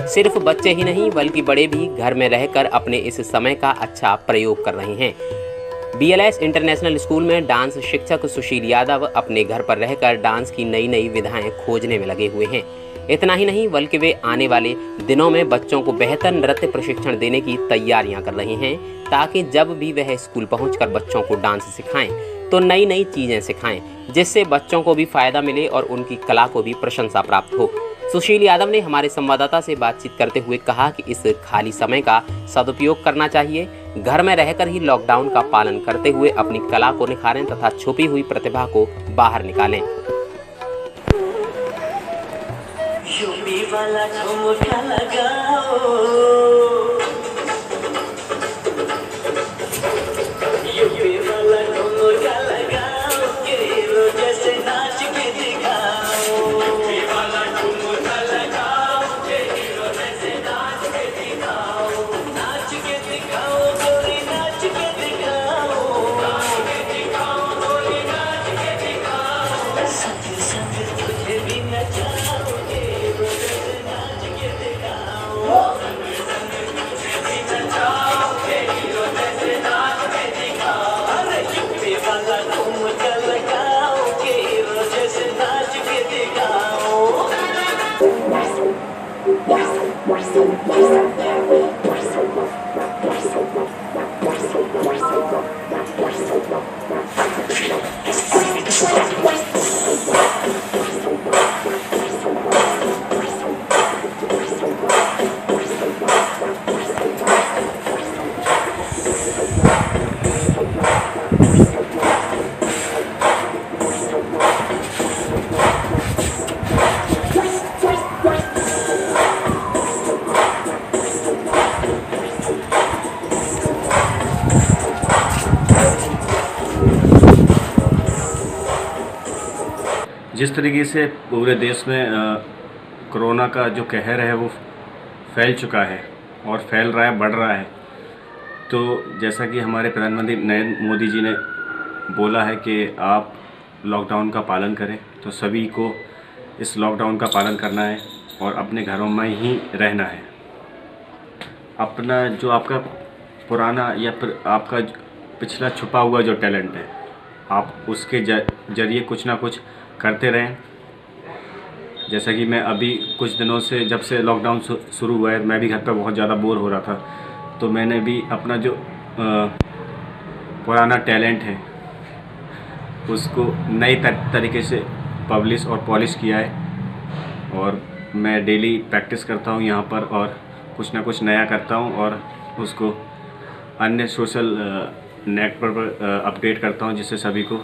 सिर्फ बच्चे ही नहीं बल्कि बड़े भी घर में रहकर अपने इस समय का अच्छा प्रयोग कर रहे हैं। BLS इंटरनेशनल स्कूल में डांस शिक्षक सुशील यादव अपने घर पर रहकर डांस की नई नई विधाएं खोजने में लगे हुए हैं। इतना ही नहीं बल्कि वे आने वाले दिनों में बच्चों को बेहतर नृत्य प्रशिक्षण देने की तैयारियां कर रहे हैं, ताकि जब भी वह स्कूल पहुंचकर बच्चों को डांस सिखाएं तो नई नई चीजें सिखाएं, जिससे बच्चों को भी फायदा मिले और उनकी कला को भी प्रशंसा प्राप्त हो। सुशील यादव ने हमारे संवाददाता से बातचीत करते हुए कहा कि इस खाली समय का सदुपयोग करना चाहिए। घर में रहकर ही लॉकडाउन का पालन करते हुए अपनी कला को निखारें तथा छुपी हुई प्रतिभा को बाहर निकालें। यूपी वाला ठुमका लगाओ, यूपी वाला ठुमका लगाओ, हीरो जैसे नाच के दिखाओ। यूपी वाला ठुमका लगाओ, हीरो जैसे नाच के दिखाओ। नाच के दिखाओ गोरी, नाच के दिखाओ, नाच के दिखाओ गोरी, नाच के दिखाओ। संग संग तुझे भी नचाओ, जिस तरीके से पूरे देश में कोरोना का जो कहर है वो फैल चुका है और फैल रहा है, बढ़ रहा है, तो जैसा कि हमारे प्रधानमंत्री नरेंद्र मोदी जी ने बोला है कि आप लॉकडाउन का पालन करें, तो सभी को इस लॉकडाउन का पालन करना है और अपने घरों में ही रहना है। अपना जो आपका पुराना या फिर आपका पिछला छुपा हुआ जो टैलेंट है, आप उसके जरिए कुछ ना कुछ करते रहें। जैसा कि मैं अभी कुछ दिनों से, जब से लॉकडाउन शुरू हुआ है, मैं भी घर पर बहुत ज़्यादा बोर हो रहा था, तो मैंने भी अपना जो पुराना टैलेंट है उसको नई तरीके से पब्लिश और पॉलिश किया है और मैं डेली प्रैक्टिस करता हूँ यहाँ पर और कुछ ना कुछ नया करता हूँ और उसको अन्य सोशल नेटवर्क पर अपडेट करता हूँ, जिससे सभी को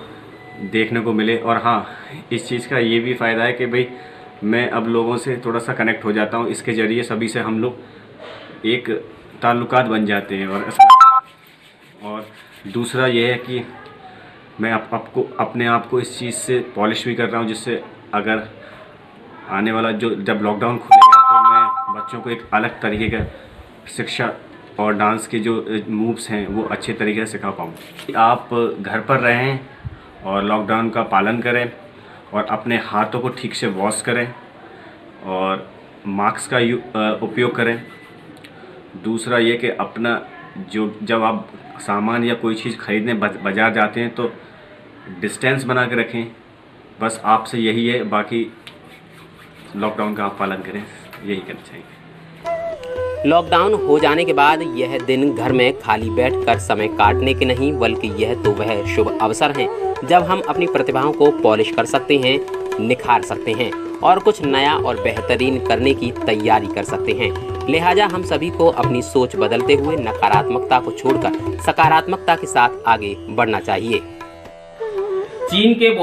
देखने को मिले। और हाँ, इस चीज़ का ये भी फ़ायदा है कि भाई मैं अब लोगों से थोड़ा सा कनेक्ट हो जाता हूँ, इसके ज़रिए सभी से हम लोग एक ताल्लुकात बन जाते हैं। और दूसरा ये है कि मैं अपने आप को इस चीज़ से पॉलिश भी कर रहा हूँ, जिससे अगर आने वाला जब लॉकडाउन खुलेगा तो मैं बच्चों को एक अलग तरीके का शिक्षा और डांस के जो मूव्स हैं वो अच्छे तरीके से सिखा पाऊँ। आप घर पर रहें और लॉकडाउन का पालन करें और अपने हाथों को ठीक से वॉश करें और मास्क का उपयोग करें। दूसरा ये कि अपना जब आप सामान या कोई चीज़ खरीदने बाज़ार जाते हैं तो डिस्टेंस बना के रखें। बस आपसे यही है, बाकी लॉकडाउन का आप पालन करें, यही करना चाहिए। लॉकडाउन हो जाने के बाद यह दिन घर में खाली बैठकर समय काटने के नहीं, बल्कि यह तो वह शुभ अवसर हैं जब हम अपनी प्रतिभाओं को पॉलिश कर सकते हैं, निखार सकते हैं और कुछ नया और बेहतरीन करने की तैयारी कर सकते हैं। लिहाजा हम सभी को अपनी सोच बदलते हुए नकारात्मकता को छोड़कर सकारात्मकता के साथ आगे बढ़ना चाहिए। चीन के